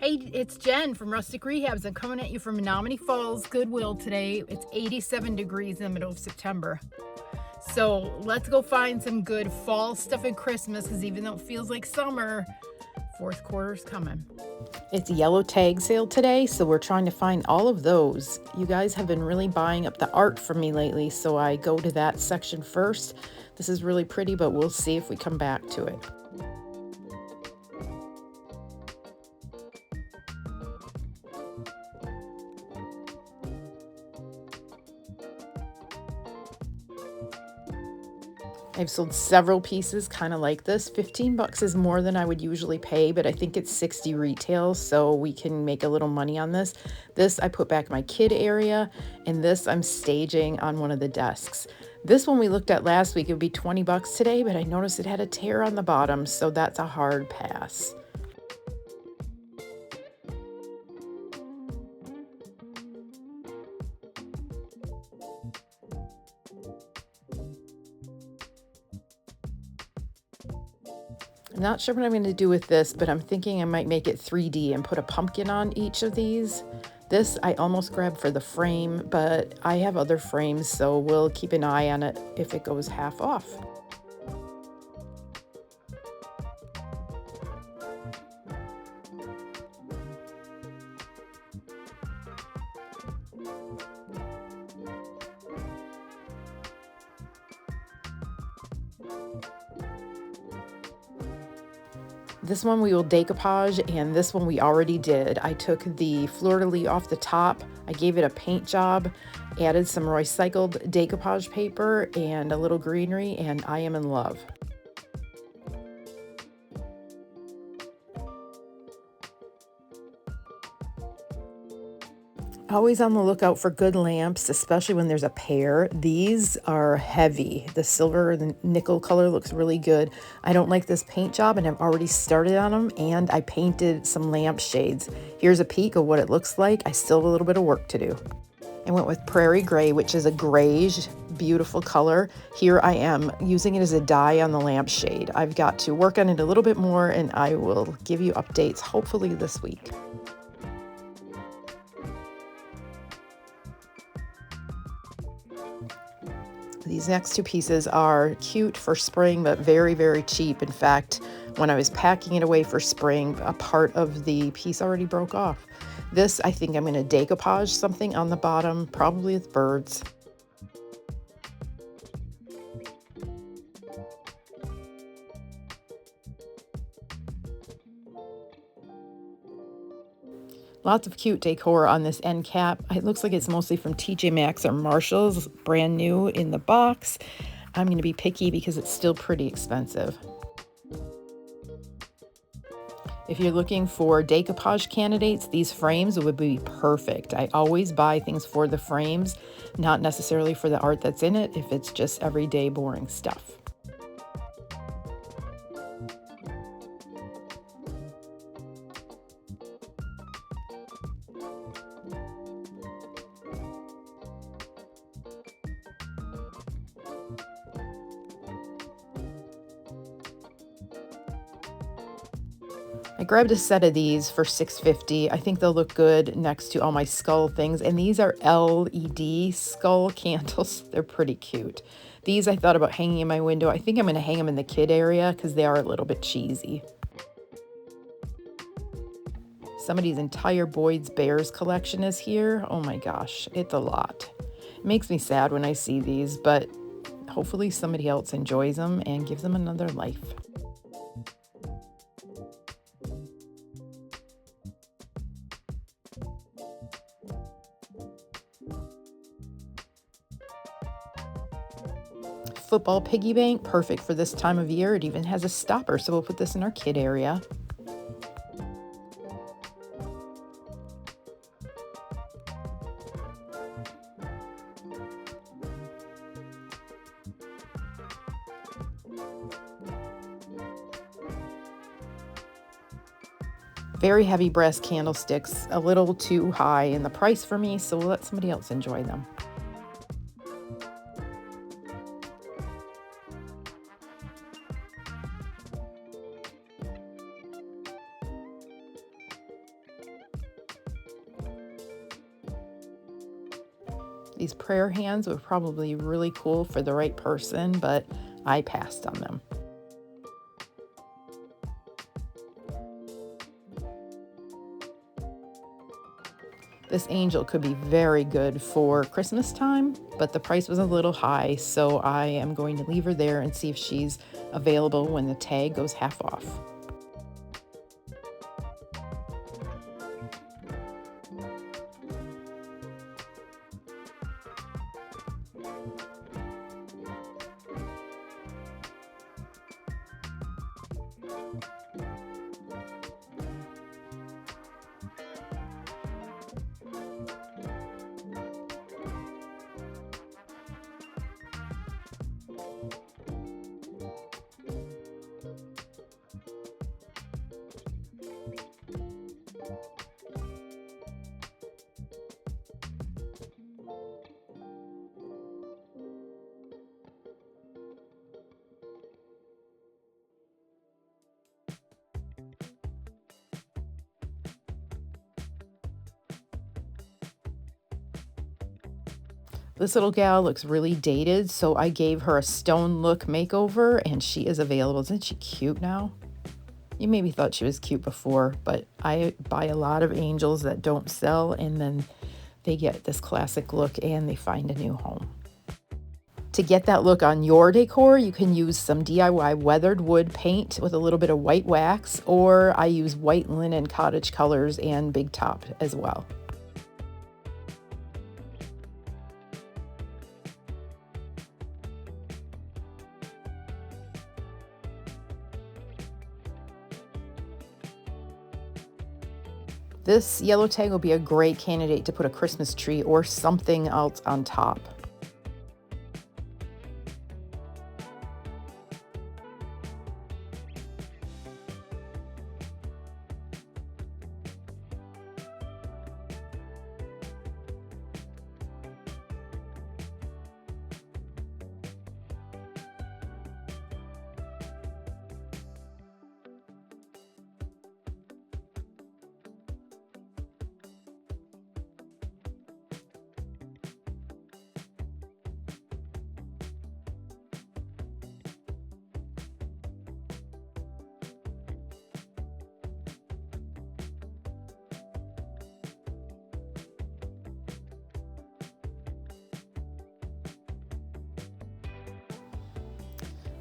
Hey, it's Jen from Rustic Rehabs. I'm coming at you from Menomonee Falls, Goodwill today. It's 87 degrees in the middle of September. So let's go find some good fall stuff in Christmas, because even though it feels like summer, fourth quarter's coming. It's a yellow tag sale today, so we're trying to find all of those. You guys have been really buying up the art from me lately, so I go to that section first. This is really pretty, but we'll see if we come back to it. I've sold several pieces kind of like this. 15 bucks is more than I would usually pay, but I think it's 60 retail, so we can make a little money on this. This I put back in my kid area, and this I'm staging on one of the desks. This one we looked at last week, it would be 20 bucks today, but I noticed it had a tear on the bottom, so that's a hard pass. I'm not sure what I'm going to do with this, but I'm thinking I might make it 3D and put a pumpkin on each of these. This I almost grabbed for the frame, but I have other frames, so we'll keep an eye on it if it goes half off. This one we will decoupage, and this one we already did. I took the fleur-de-lis off the top, I gave it a paint job, added some recycled decoupage paper and a little greenery, and I am in love. Always on the lookout for good lamps, especially when there's a pair. These are heavy. The silver and the nickel color looks really good. I don't like this paint job, and I've already started on them, and I painted some lamp shades. Here's a peek of what it looks like. I still have a little bit of work to do. I went with Prairie Gray, which is a grayish, beautiful color. Here I am using it as a dye on the lampshade. I've got to work on it a little bit more, and I will give you updates hopefully this week. These next two pieces are cute for spring, but very, very cheap. In fact, when I was packing it away for spring, a part of the piece already broke off. This, I think I'm going to decoupage something on the bottom, probably with birds. Lots of cute decor on this end cap. It looks like it's mostly from TJ Maxx or Marshall's, brand new in the box. I'm going to be picky because it's still pretty expensive. If you're looking for decoupage candidates, these frames would be perfect. I always buy things for the frames, not necessarily for the art that's in it, if it's just everyday boring stuff. I grabbed a set of these for $6.50. I think they'll look good next to all my skull things. And these are LED skull candles. They're pretty cute. These I thought about hanging in my window. I think I'm going to hang them in the kid area because they are a little bit cheesy. Somebody's entire Boyd's Bears collection is here. Oh my gosh, it's a lot. It makes me sad when I see these, but hopefully somebody else enjoys them and gives them another life. Football piggy bank, perfect for this time of year. It even has a stopper, so we'll put this in our kid area. Very heavy brass candlesticks, a little too high in the price for me, so we'll let somebody else enjoy them. These prayer hands were probably really cool for the right person, but I passed on them. This angel could be very good for Christmas time, but the price was a little high, so I am going to leave her there and see if she's available when the tag goes half off. This little gal looks really dated, so I gave her a stone look makeover, and she is available. Isn't she cute now? You maybe thought she was cute before, but I buy a lot of angels that don't sell, and then they get this classic look and they find a new home. To get that look on your decor, you can use some DIY weathered wood paint with a little bit of white wax, or I use white linen cottage colors and big top as well. This yellow tag will be a great candidate to put a Christmas tree or something else on top.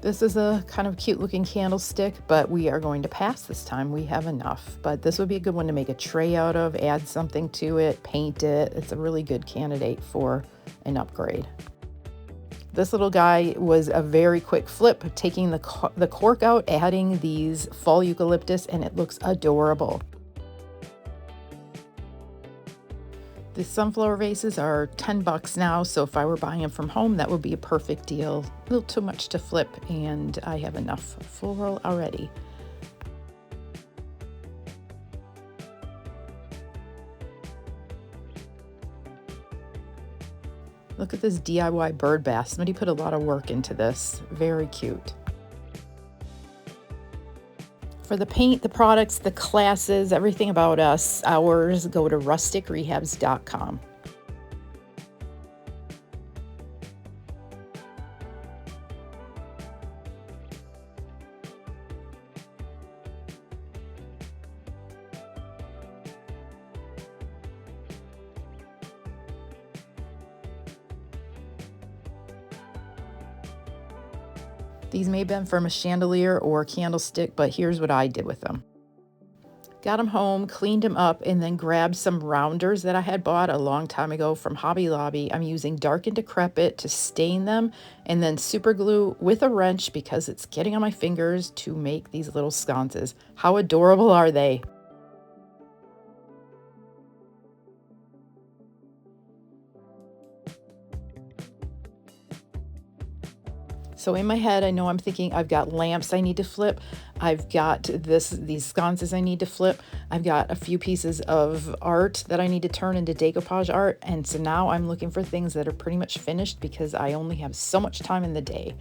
This is a kind of cute looking candlestick, but we are going to pass this time. We have enough, but this would be a good one to make a tray out of, add something to it, paint it. It's a really good candidate for an upgrade. This little guy was a very quick flip, taking the cork out, adding these fall eucalyptus, and it looks adorable. The sunflower vases are 10 bucks now, so if I were buying them from home, that would be a perfect deal. A little too much to flip, and I have enough floral already. Look at this DIY bird bath. Somebody put a lot of work into this. Very cute. For the paint, the products, the classes, everything about us, ours, go to rusticrehabs.com. These may have been from a chandelier or a candlestick, but here's what I did with them. Got them home, cleaned them up, and then grabbed some rounders that I had bought a long time ago from Hobby Lobby. I'm using Dark and Decrepit to stain them, and then super glue with a wrench because it's getting on my fingers to make these little sconces. How adorable are they? So in my head, I know I'm thinking I've got lamps I need to flip. I've got these sconces I need to flip. I've got a few pieces of art that I need to turn into decoupage art. And so now I'm looking for things that are pretty much finished because I only have so much time in the day.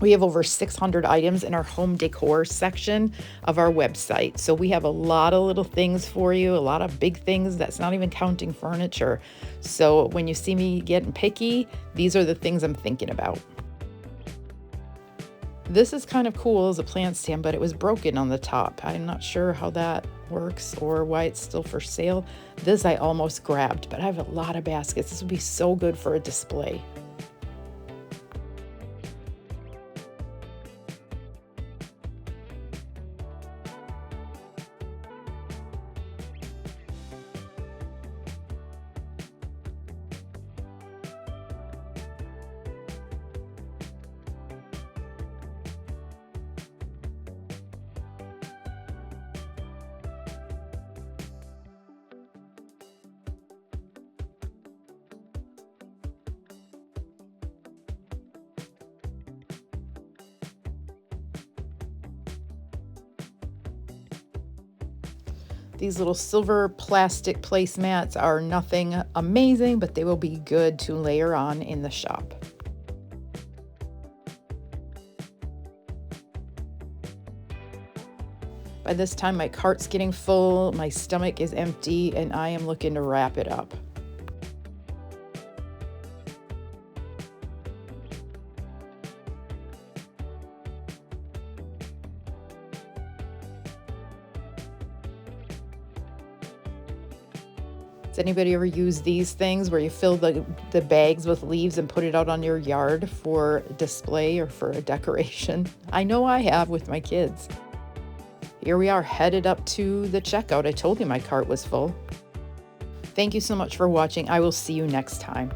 We have over 600 items in our home decor section of our website. So we have a lot of little things for you, a lot of big things. That's not even counting furniture. So when you see me getting picky, these are the things I'm thinking about. This is kind of cool as a plant stand, but it was broken on the top. I'm not sure how that works or why it's still for sale. This I almost grabbed, but I have a lot of baskets. This would be so good for a display. These little silver plastic placemats are nothing amazing, but they will be good to layer on in the shop. By this time, my cart's getting full, my stomach is empty, and I am looking to wrap it up. Does anybody ever use these things where you fill the bags with leaves and put it out on your yard for display or for a decoration? I know I have with my kids. Here we are headed up to the checkout. I told you my cart was full. Thank you so much for watching. I will see you next time.